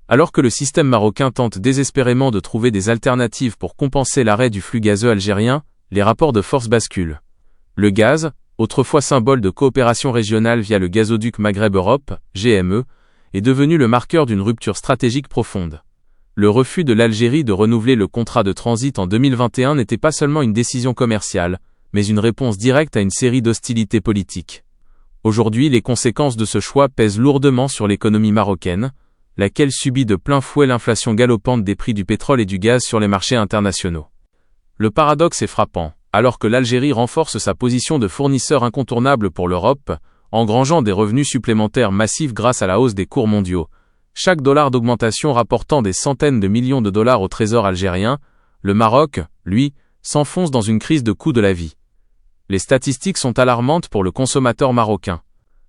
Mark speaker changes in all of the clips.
Speaker 1: Alors que le système marocain tente désespérément de trouver des alternatives pour compenser l'arrêt du flux gazeux algérien, les rapports de force basculent. Le gaz, autrefois symbole de coopération régionale via le gazoduc Maghreb-Europe, GME, est devenu le marqueur d'une rupture stratégique profonde. Le refus de l'Algérie de renouveler le contrat de transit en 2021 n'était pas seulement une décision commerciale, mais une réponse directe à une série d'hostilités politiques. Aujourd'hui, les conséquences de ce choix pèsent lourdement sur l'économie marocaine, laquelle subit de plein fouet l'inflation galopante des prix du pétrole et du gaz sur les marchés internationaux. Le paradoxe est frappant, alors que l'Algérie renforce sa position de fournisseur incontournable pour l'Europe, engrangeant des revenus supplémentaires massifs grâce à la hausse des cours mondiaux. Chaque dollar d'augmentation rapportant des centaines de millions de dollars au trésor algérien, le Maroc, lui, s'enfonce dans une crise de coût de la vie. Les statistiques sont alarmantes pour le consommateur marocain.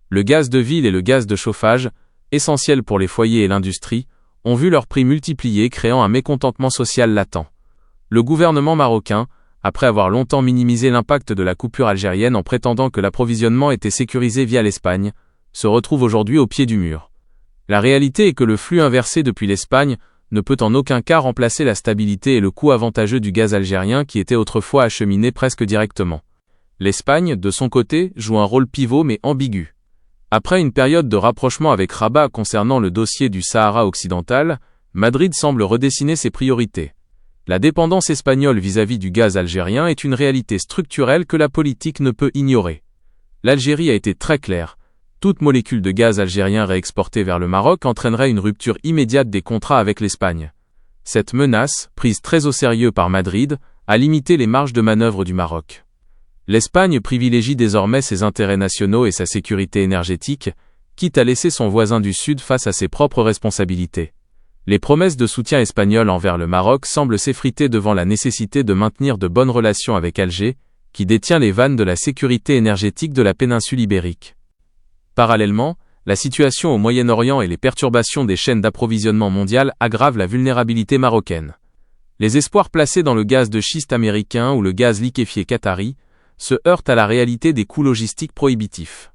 Speaker 1: Le gaz de ville et le gaz de chauffage, essentiels pour les foyers et l'industrie, ont vu leurs prix multipliés, créant un mécontentement social latent. Le gouvernement marocain, après avoir longtemps minimisé l'impact de la coupure algérienne en prétendant que l'approvisionnement était sécurisé via l'Espagne, se retrouve aujourd'hui au pied du mur. La réalité est que le flux inversé depuis l'Espagne ne peut en aucun cas remplacer la stabilité et le coût avantageux du gaz algérien qui était autrefois acheminé presque directement. L'Espagne, de son côté, joue un rôle pivot mais ambigu. Après une période de rapprochement avec Rabat concernant le dossier du Sahara occidental, Madrid semble redessiner ses priorités. La dépendance espagnole vis-à-vis du gaz algérien est une réalité structurelle que la politique ne peut ignorer. L'Algérie a été très claire. Toute molécule de gaz algérien réexportée vers le Maroc entraînerait une rupture immédiate des contrats avec l'Espagne. Cette menace, prise très au sérieux par Madrid, a limité les marges de manœuvre du Maroc. L'Espagne privilégie désormais ses intérêts nationaux et sa sécurité énergétique, quitte à laisser son voisin du Sud face à ses propres responsabilités. Les promesses de soutien espagnol envers le Maroc semblent s'effriter devant la nécessité de maintenir de bonnes relations avec Alger, qui détient les vannes de la sécurité énergétique de la péninsule ibérique. Parallèlement, la situation au Moyen-Orient et les perturbations des chaînes d'approvisionnement mondiales aggravent la vulnérabilité marocaine. Les espoirs placés dans le gaz de schiste américain ou le gaz liquéfié qatari se heurtent à la réalité des coûts logistiques prohibitifs.